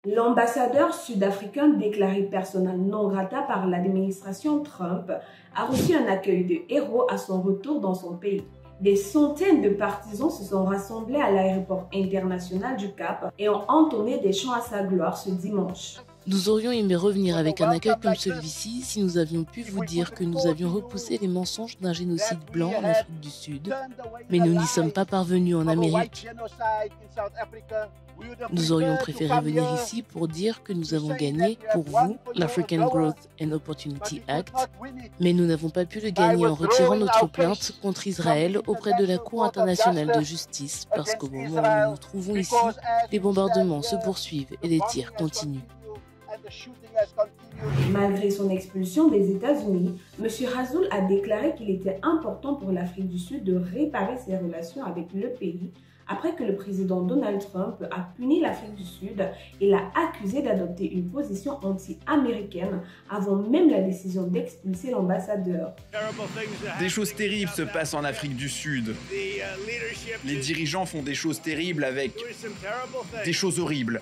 L'ambassadeur sud-africain déclaré persona non grata par l'administration Trump a reçu un accueil de héros à son retour dans son pays. Des centaines de partisans se sont rassemblés à l'aéroport international du Cap et ont entonné des chants à sa gloire ce dimanche. Nous aurions aimé revenir avec un accueil comme celui-ci si nous avions pu vous dire que nous avions repoussé les mensonges d'un génocide blanc en Afrique du Sud, mais nous n'y sommes pas parvenus en Amérique. Nous aurions préféré venir ici pour dire que nous avons gagné pour vous l'African Growth and Opportunity Act, mais nous n'avons pas pu le gagner en retirant notre plainte contre Israël auprès de la Cour internationale de justice parce qu'au moment où nous nous trouvons ici, les bombardements se poursuivent et les tirs continuent. Malgré son expulsion des États-Unis, M. Rasool a déclaré qu'il était important pour l'Afrique du Sud de réparer ses relations avec le pays après que le président Donald Trump a puni l'Afrique du Sud et l'a accusé d'adopter une position anti-américaine avant même la décision d'expulser l'ambassadeur. Des choses terribles se passent en Afrique du Sud. Les dirigeants font des choses terribles avec des choses horribles.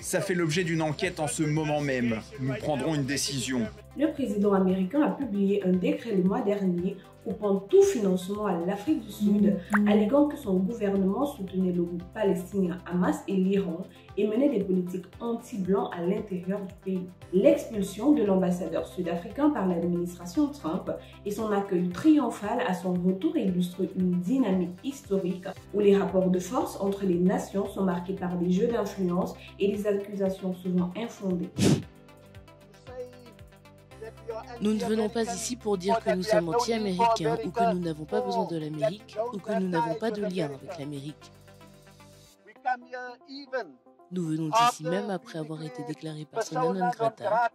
Ça fait l'objet d'une enquête en ce moment même. Nous prendrons une décision. Le président américain a publié un décret le mois dernier coupant tout financement à l'Afrique du Sud, alléguant que son gouvernement soutenait le groupe palestinien Hamas et l'Iran et menait des politiques anti-blancs à l'intérieur du pays. L'expulsion de l'ambassadeur sud-africain par l'administration Trump et son accueil triomphal à son retour illustrent une dynamique historique où les rapports de force entre les nations sont marqués par des jeux d'influence et des accusations souvent infondées. Nous ne venons pas ici pour dire que nous sommes anti-américains ou que nous n'avons pas besoin de l'Amérique ou que nous n'avons pas de lien avec l'Amérique. Nous venons ici même après avoir été déclarés persona non grata.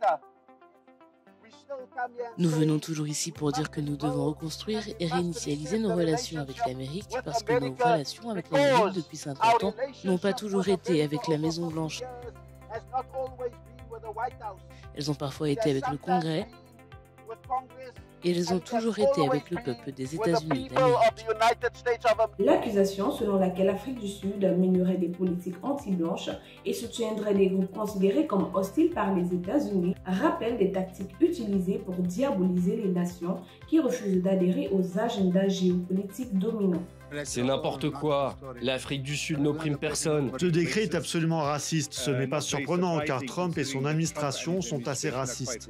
Nous venons toujours ici pour dire que nous devons reconstruire et réinitialiser nos relations avec l'Amérique parce que nos relations avec l'Amérique depuis 50 ans n'ont pas toujours été avec la Maison-Blanche. Elles ont parfois été avec le Congrès et elles ont toujours été avec le peuple des États-Unis d'Amérique. L'accusation selon laquelle l'Afrique du Sud mènerait des politiques anti-blanches et soutiendrait des groupes considérés comme hostiles par les États-Unis rappelle des tactiques utilisées pour diaboliser les nations qui refusent d'adhérer aux agendas géopolitiques dominants. C'est n'importe quoi. L'Afrique du Sud n'opprime personne. Ce décret est absolument raciste. Ce n'est pas surprenant car Trump et son administration sont assez racistes.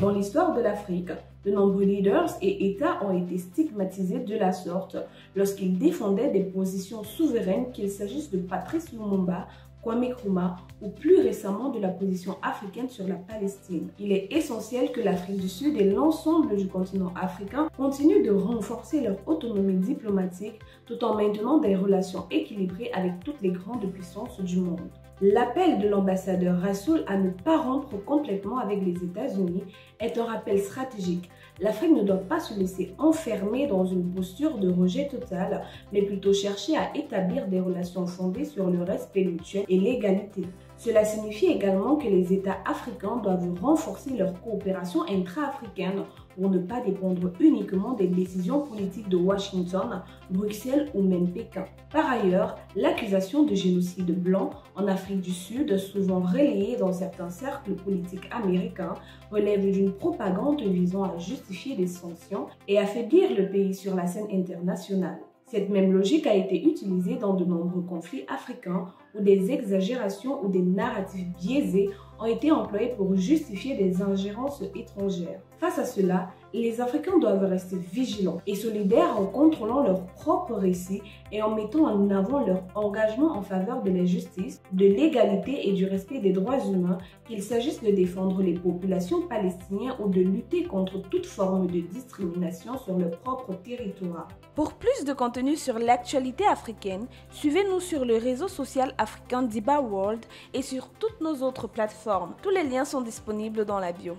Dans l'histoire de l'Afrique, de nombreux leaders et États ont été stigmatisés de la sorte lorsqu'ils défendaient des positions souveraines, qu'il s'agisse de Patrice Lumumba, Kwame Nkrumah ou plus récemment de la position africaine sur la Palestine. Il est essentiel que l'Afrique du Sud et l'ensemble du continent africain continuent de renforcer leur autonomie diplomatique tout en maintenant des relations équilibrées avec toutes les grandes puissances du monde. L'appel de l'ambassadeur Rasool à ne pas rompre complètement avec les États-Unis est un rappel stratégique. L'Afrique ne doit pas se laisser enfermer dans une posture de rejet total, mais plutôt chercher à établir des relations fondées sur le respect mutuel et l'égalité. Cela signifie également que les États africains doivent renforcer leur coopération intra-africaine pour ne pas dépendre uniquement des décisions politiques de Washington, Bruxelles ou même Pékin. Par ailleurs, l'accusation de génocide blanc en Afrique du Sud, souvent relayée dans certains cercles politiques américains, relève d'une propagande visant à justifier des sanctions et affaiblir le pays sur la scène internationale. Cette même logique a été utilisée dans de nombreux conflits africains où des exagérations ou des narratifs biaisés ont été employés pour justifier des ingérences étrangères. Face à cela, les Africains doivent rester vigilants et solidaires en contrôlant leurs propres récits et en mettant en avant leur engagement en faveur de la justice, de l'égalité et du respect des droits humains, qu'il s'agisse de défendre les populations palestiniennes ou de lutter contre toute forme de discrimination sur leur propre territoire. Pour plus de contenu sur l'actualité africaine, suivez-nous sur le réseau social africain Diba World et sur toutes nos autres plateformes. Tous les liens sont disponibles dans la bio.